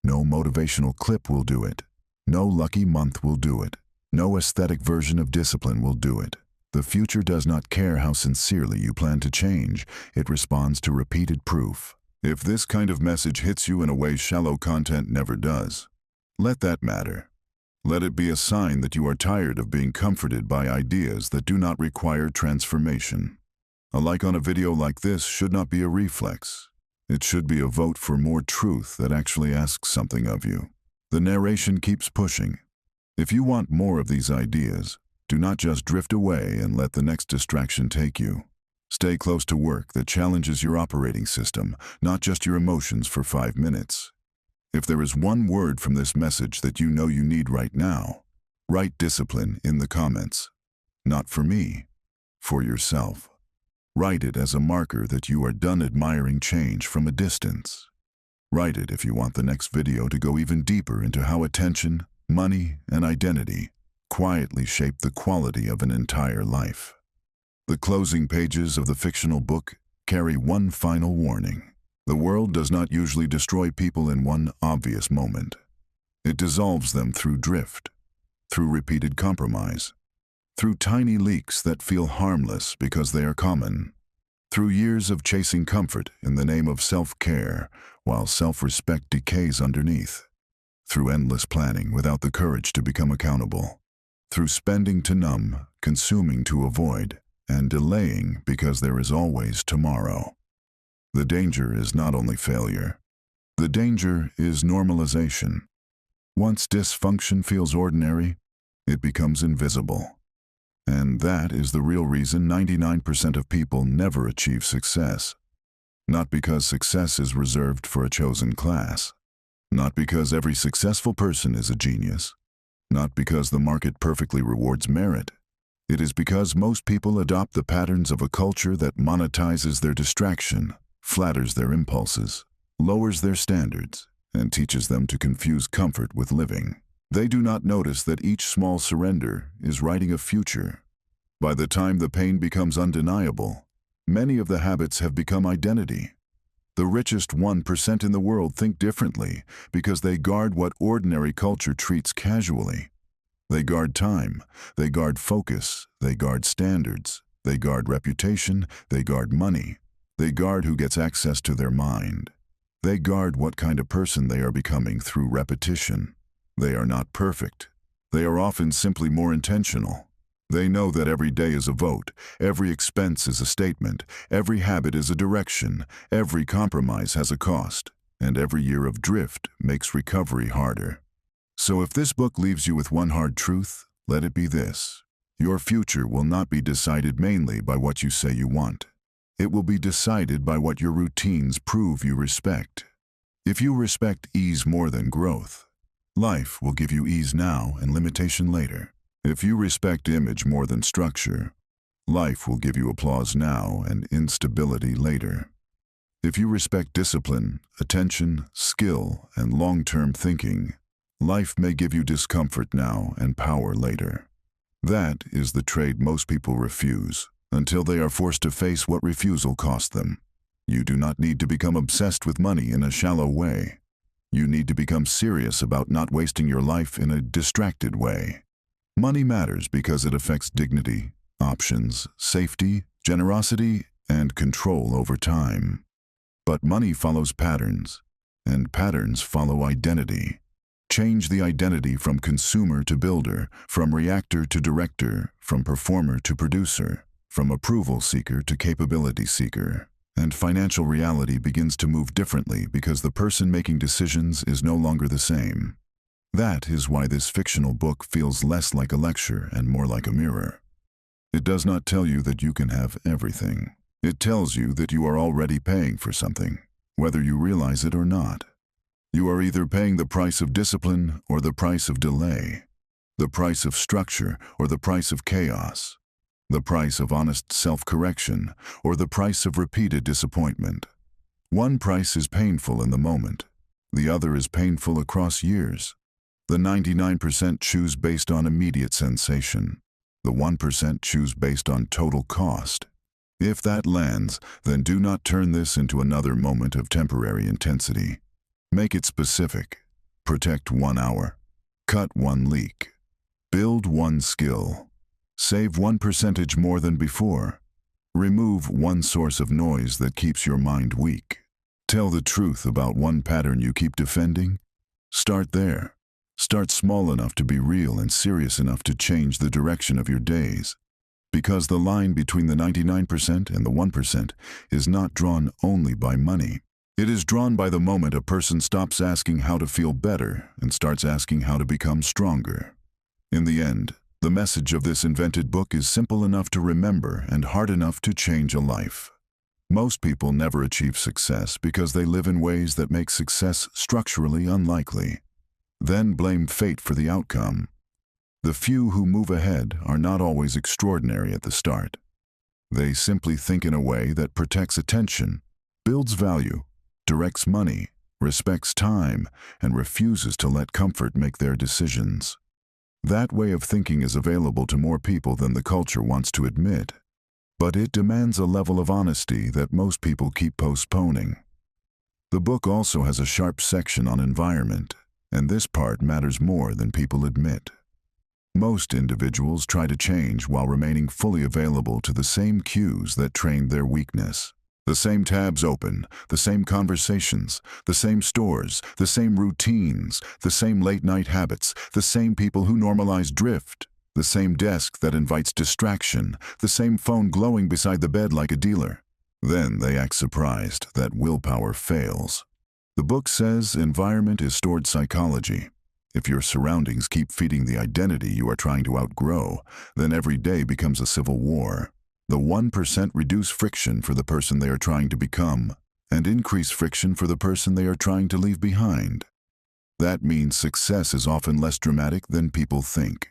No motivational clip will do it. No lucky month will do it. No aesthetic version of discipline will do it. The future does not care how sincerely you plan to change. It responds to repeated proof. If this kind of message hits you in a way shallow content never does, let that matter. Let it be a sign that you are tired of being comforted by ideas that do not require transformation. A like on a video like this should not be a reflex. It should be a vote for more truth that actually asks something of you. The narration keeps pushing. If you want more of these ideas, do not just drift away and let the next distraction take you. Stay close to work that challenges your operating system, not just your emotions for 5 minutes. If there is one word from this message that you know you need right now, write discipline in the comments. Not for me, for yourself. Write it as a marker that you are done admiring change from a distance. Write it if you want the next video to go even deeper into how attention, money, and identity quietly shape the quality of an entire life. The closing pages of the fictional book carry one final warning. The world does not usually destroy people in one obvious moment. It dissolves them through drift, through repeated compromise, through tiny leaks that feel harmless because they are common, through years of chasing comfort in the name of self-care while self-respect decays underneath, through endless planning without the courage to become accountable, through spending to numb, consuming to avoid, and delaying because there is always tomorrow. The danger is not only failure. The danger is normalization. Once dysfunction feels ordinary, it becomes invisible. And that is the real reason 99% of people never achieve success. Not because success is reserved for a chosen class. Not because every successful person is a genius. Not because the market perfectly rewards merit. It is because most people adopt the patterns of a culture that monetizes their distraction, flatters their impulses, lowers their standards, and teaches them to confuse comfort with living. They do not notice that each small surrender is writing a future. By the time the pain becomes undeniable, many of the habits have become identity. The richest 1% in the world think differently because they guard what ordinary culture treats casually. They guard time, they guard focus, they guard standards, they guard reputation, they guard money, they guard who gets access to their mind. They guard what kind of person they are becoming through repetition. They are not perfect. They are often simply more intentional. They know that every day is a vote, every expense is a statement, every habit is a direction, every compromise has a cost, and every year of drift makes recovery harder. So if this book leaves you with one hard truth, let it be this. Your future will not be decided mainly by what you say you want. It will be decided by what your routines prove you respect. If you respect ease more than growth, life will give you ease now and limitation later. If you respect image more than structure, life will give you applause now and instability later. If you respect discipline, attention, skill, and long-term thinking, life may give you discomfort now and power later. That is the trade most people refuse, until they are forced to face what refusal cost them. You do not need to become obsessed with money in a shallow way. You need to become serious about not wasting your life in a distracted way. Money matters because it affects dignity, options, safety, generosity, and control over time. But money follows patterns, and patterns follow identity. Change the identity from consumer to builder, from reactor to director, from performer to producer, from approval seeker to capability seeker. And financial reality begins to move differently because the person making decisions is no longer the same. That is why this fictional book feels less like a lecture and more like a mirror. It does not tell you that you can have everything. It tells you that you are already paying for something, whether you realize it or not. You are either paying the price of discipline or the price of delay, the price of structure or the price of chaos, the price of honest self-correction or the price of repeated disappointment. One price is painful in the moment. The other is painful across years. The 99% choose based on immediate sensation. The 1% choose based on total cost. If that lands, then do not turn this into another moment of temporary intensity. Make it specific. Protect 1 hour. Cut 1 leak. Build 1 skill. Save 1% more than before. Remove 1 source of noise that keeps your mind weak. Tell the truth about 1 pattern you keep defending. Start there. Start small enough to be real and serious enough to change the direction of your days. Because the line between the 99% and the 1% is not drawn only by money. It is drawn by the moment a person stops asking how to feel better and starts asking how to become stronger. In the end, the message of this invented book is simple enough to remember and hard enough to change a life. Most people never achieve success because they live in ways that make success structurally unlikely. Then blame fate for the outcome. The few who move ahead are not always extraordinary at the start. They simply think in a way that protects attention, builds value, directs money, respects time, and refuses to let comfort make their decisions. That way of thinking is available to more people than the culture wants to admit, but it demands a level of honesty that most people keep postponing. The book also has a sharp section on environment, and this part matters more than people admit. Most individuals try to change while remaining fully available to the same cues that trained their weakness. The same tabs open, the same conversations, the same stores, the same routines, the same late-night habits, the same people who normalize drift, the same desk that invites distraction, the same phone glowing beside the bed like a dealer. Then they act surprised that willpower fails. The book says environment is stored psychology. If your surroundings keep feeding the identity you are trying to outgrow, then every day becomes a civil war. The 1% reduce friction for the person they are trying to become, and increase friction for the person they are trying to leave behind. That means success is often less dramatic than people think.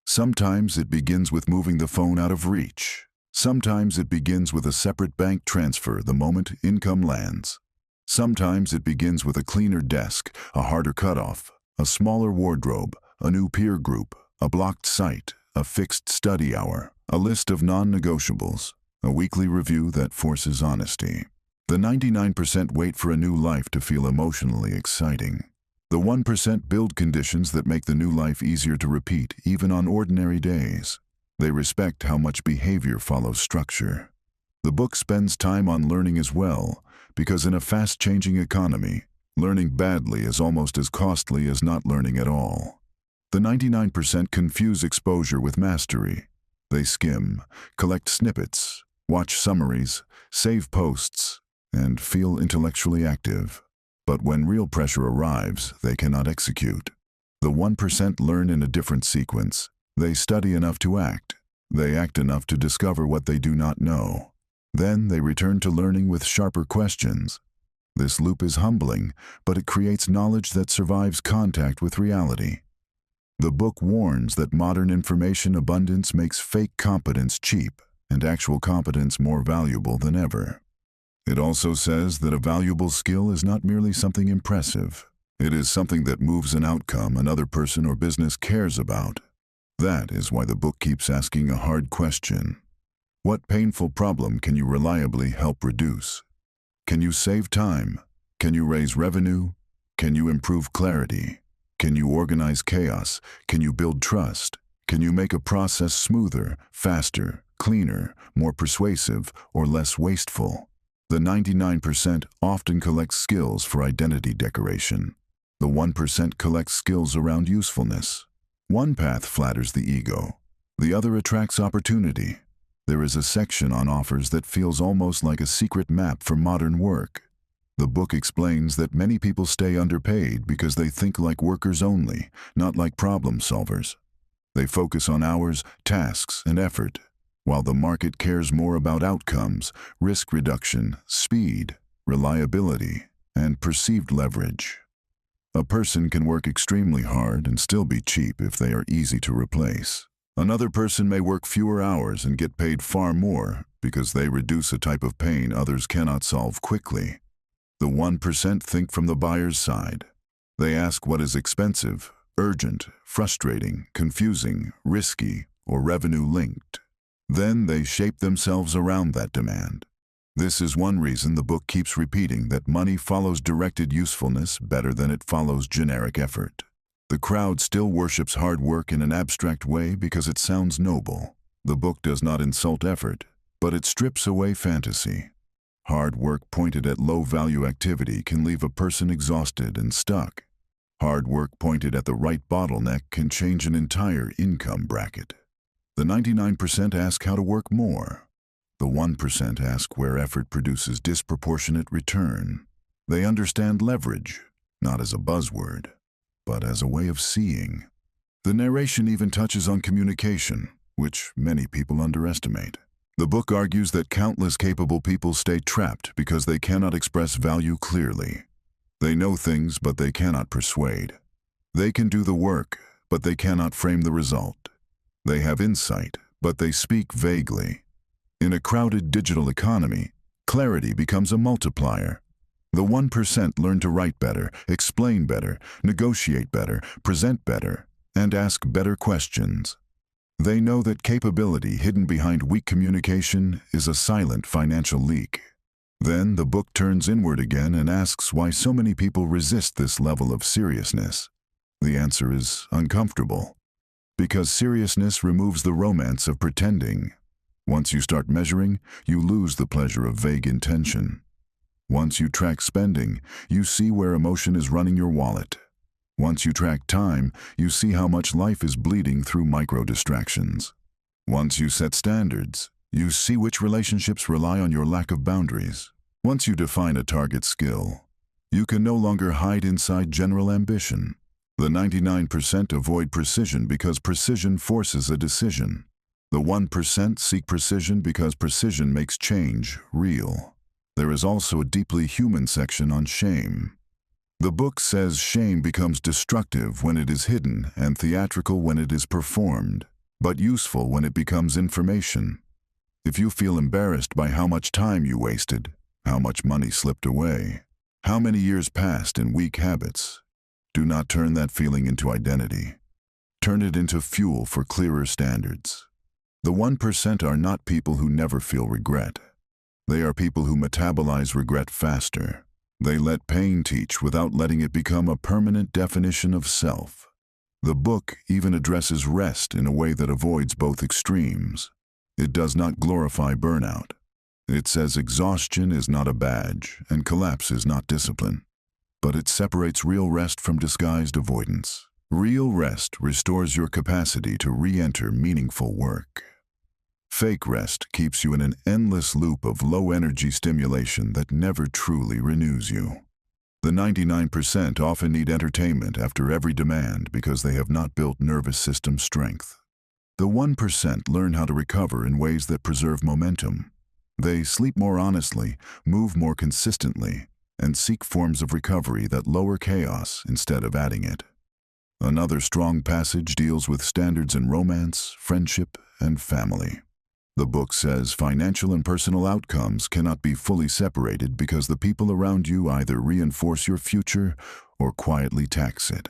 Sometimes it begins with moving the phone out of reach. Sometimes it begins with a separate bank transfer the moment income lands. Sometimes it begins with a cleaner desk, a harder cutoff, a smaller wardrobe, a new peer group, a blocked site, a fixed study hour, a list of non-negotiables, a weekly review that forces honesty. The 99% wait for a new life to feel emotionally exciting. The 1% build conditions that make the new life easier to repeat even on ordinary days. They respect how much behavior follows structure. The book spends time on learning as well, because in a fast-changing economy, learning badly is almost as costly as not learning at all. The 99% confuse exposure with mastery. They skim, collect snippets, watch summaries, save posts, and feel intellectually active. But when real pressure arrives, they cannot execute. The 1% learn in a different sequence. They study enough to act. They act enough to discover what they do not know. Then they return to learning with sharper questions. This loop is humbling, but it creates knowledge that survives contact with reality. The book warns that modern information abundance makes fake competence cheap and actual competence more valuable than ever. It also says that a valuable skill is not merely something impressive. It is something that moves an outcome another person or business cares about. That is why the book keeps asking a hard question. What painful problem can you reliably help reduce? Can you save time? Can you raise revenue? Can you improve clarity? Can you organize chaos? Can you build trust? Can you make a process smoother, faster, cleaner, more persuasive, or less wasteful? The 99% often collects skills for identity decoration. The 1% collects skills around usefulness. One path flatters the ego. The other attracts opportunity. There is a section on offers that feels almost like a secret map for modern work. The book explains that many people stay underpaid because they think like workers only, not like problem solvers. They focus on hours, tasks, and effort, while the market cares more about outcomes, risk reduction, speed, reliability, and perceived leverage. A person can work extremely hard and still be cheap if they are easy to replace. Another person may work fewer hours and get paid far more because they reduce a type of pain others cannot solve quickly. The 1% think from the buyer's side. They ask what is expensive, urgent, frustrating, confusing, risky, or revenue-linked. Then they shape themselves around that demand. This is one reason the book keeps repeating that money follows directed usefulness better than it follows generic effort. The crowd still worships hard work in an abstract way because it sounds noble. The book does not insult effort, but it strips away fantasy. Hard work pointed at low-value activity can leave a person exhausted and stuck. Hard work pointed at the right bottleneck can change an entire income bracket. The 99% ask how to work more. The 1% ask where effort produces disproportionate return. They understand leverage, not as a buzzword, but as a way of seeing. The narration even touches on communication, which many people underestimate. The book argues that countless capable people stay trapped because they cannot express value clearly. They know things, but they cannot persuade. They can do the work, but they cannot frame the result. They have insight, but they speak vaguely. In a crowded digital economy, clarity becomes a multiplier. The 1% learn to write better, explain better, negotiate better, present better, and ask better questions. They know that capability hidden behind weak communication is a silent financial leak. Then the book turns inward again and asks why so many people resist this level of seriousness. The answer is uncomfortable. Because seriousness removes the romance of pretending. Once you start measuring, you lose the pleasure of vague intention. Once you track spending, you see where emotion is running your wallet. Once you track time, you see how much life is bleeding through micro-distractions. Once you set standards, you see which relationships rely on your lack of boundaries. Once you define a target skill, you can no longer hide inside general ambition. The 99% avoid precision because precision forces a decision. The 1% seek precision because precision makes change real. There is also a deeply human section on shame. The book says shame becomes destructive when it is hidden and theatrical when it is performed, but useful when it becomes information. If you feel embarrassed by how much time you wasted, how much money slipped away, how many years passed in weak habits, do not turn that feeling into identity. Turn it into fuel for clearer standards. The 1% are not people who never feel regret. They are people who metabolize regret faster. They let pain teach without letting it become a permanent definition of self. The book even addresses rest in a way that avoids both extremes. It does not glorify burnout. It says exhaustion is not a badge and collapse is not discipline. But it separates real rest from disguised avoidance. Real rest restores your capacity to re-enter meaningful work. Fake rest keeps you in an endless loop of low-energy stimulation that never truly renews you. The 99% often need entertainment after every demand because they have not built nervous system strength. The 1% learn how to recover in ways that preserve momentum. They sleep more honestly, move more consistently, and seek forms of recovery that lower chaos instead of adding it. Another strong passage deals with standards in romance, friendship, and family. The book says financial and personal outcomes cannot be fully separated because the people around you either reinforce your future or quietly tax it.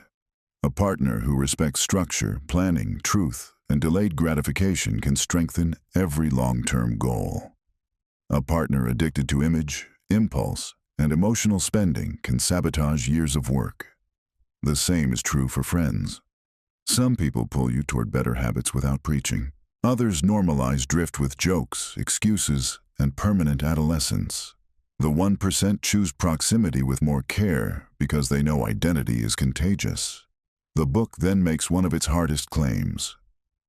A partner who respects structure, planning, truth, and delayed gratification can strengthen every long-term goal. A partner addicted to image, impulse, and emotional spending can sabotage years of work. The same is true for friends. Some people pull you toward better habits without preaching. Others normalize drift with jokes, excuses, and permanent adolescence. The 1% choose proximity with more care because they know identity is contagious. The book then makes one of its hardest claims.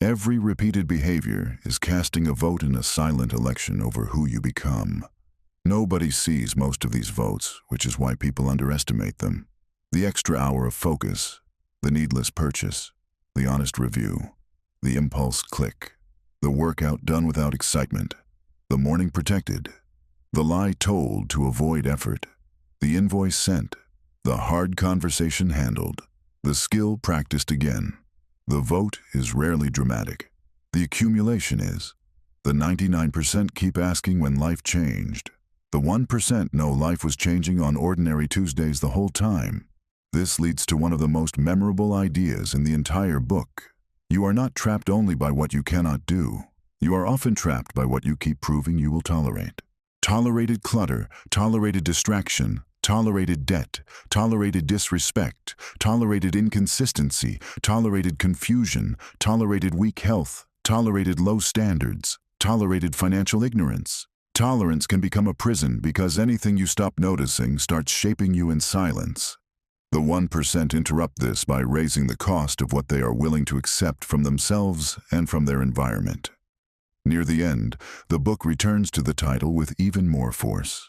Every repeated behavior is casting a vote in a silent election over who you become. Nobody sees most of these votes, which is why people underestimate them. The extra hour of focus, the needless purchase, the honest review, the impulse click, the workout done without excitement, the morning protected, the lie told to avoid effort, the invoice sent, the hard conversation handled, the skill practiced again. The vote is rarely dramatic. The accumulation is. The 99% keep asking when life changed. The 1% know life was changing on ordinary Tuesdays the whole time. This leads to one of the most memorable ideas in the entire book. You are not trapped only by what you cannot do. You are often trapped by what you keep proving you will tolerate. Tolerated clutter, tolerated distraction, tolerated debt, tolerated disrespect, tolerated inconsistency, tolerated confusion, tolerated weak health, tolerated low standards, tolerated financial ignorance. Tolerance can become a prison because anything you stop noticing starts shaping you in silence. The 1% interrupt this by raising the cost of what they are willing to accept from themselves and from their environment. Near the end, the book returns to the title with even more force.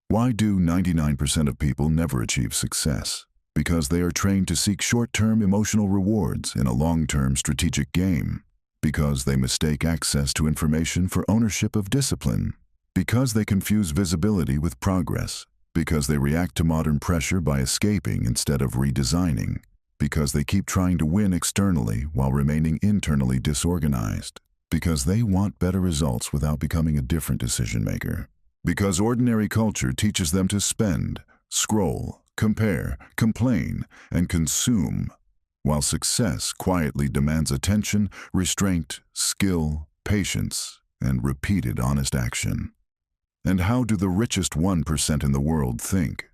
Why do 99% of people never achieve success? Because they are trained to seek short-term emotional rewards in a long-term strategic game. Because they mistake access to information for ownership of discipline. Because they confuse visibility with progress. Because they react to modern pressure by escaping instead of redesigning. Because they keep trying to win externally while remaining internally disorganized. Because they want better results without becoming a different decision maker. Because ordinary culture teaches them to spend, scroll, compare, complain, and consume, while success quietly demands attention, restraint, skill, patience, and repeated honest action. And how do the richest 1% in the world think?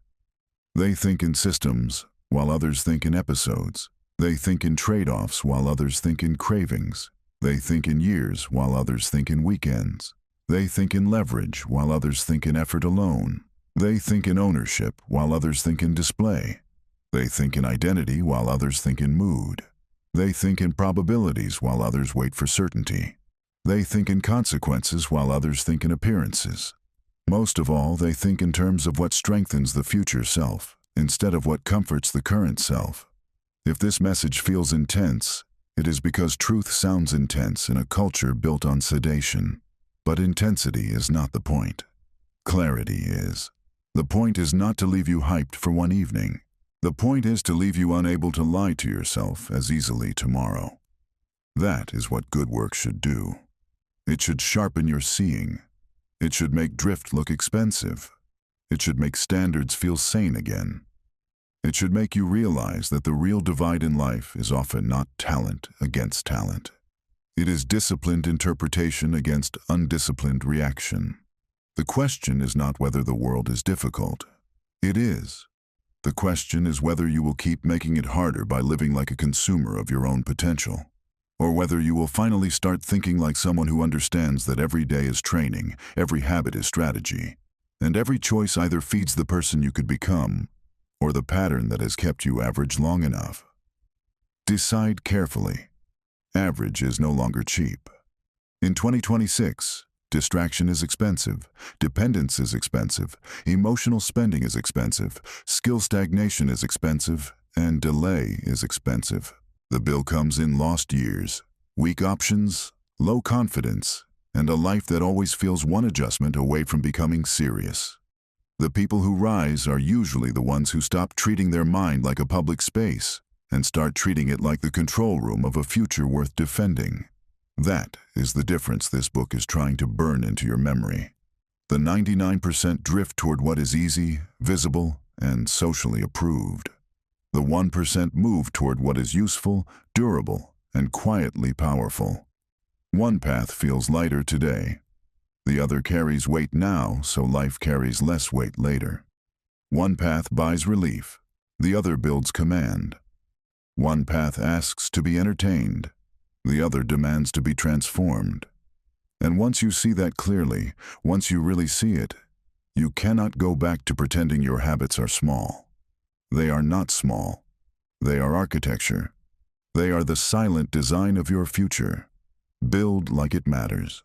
They think in systems, while others think in episodes. They think in trade-offs while others think in cravings. They think in years while others think in weekends. They think in leverage while others think in effort alone. They think in ownership while others think in display. They think in identity while others think in mood. They think in probabilities while others wait for certainty. They think in consequences while others think in appearances. Most of all, they think in terms of what strengthens the future self, instead of what comforts the current self. If this message feels intense, it is because truth sounds intense in a culture built on sedation. But intensity is not the point. Clarity is. The point is not to leave you hyped for one evening. The point is to leave you unable to lie to yourself as easily tomorrow. That is what good work should do. It should sharpen your seeing. It should make drift look expensive. It should make standards feel sane again. It should make you realize that the real divide in life is often not talent against talent. It is disciplined interpretation against undisciplined reaction. The question is not whether the world is difficult. It is. The question is whether you will keep making it harder by living like a consumer of your own potential, or whether you will finally start thinking like someone who understands that every day is training, every habit is strategy, and every choice either feeds the person you could become, or the pattern that has kept you average long enough. Decide carefully. Average is no longer cheap. In 2026, distraction is expensive, dependence is expensive, emotional spending is expensive, skill stagnation is expensive, and delay is expensive. The bill comes in lost years, weak options, low confidence, and a life that always feels one adjustment away from becoming serious. The people who rise are usually the ones who stop treating their mind like a public space and start treating it like the control room of a future worth defending. That is the difference this book is trying to burn into your memory. The 99% drift toward what is easy, visible, and socially approved. The 1% move toward what is useful, durable, and quietly powerful. One path feels lighter today. The other carries weight now, so life carries less weight later. One path buys relief. The other builds command. One path asks to be entertained. The other demands to be transformed. And once you see that clearly, once you really see it, you cannot go back to pretending your habits are small. They are not small. They are architecture. They are the silent design of your future. Build like it matters.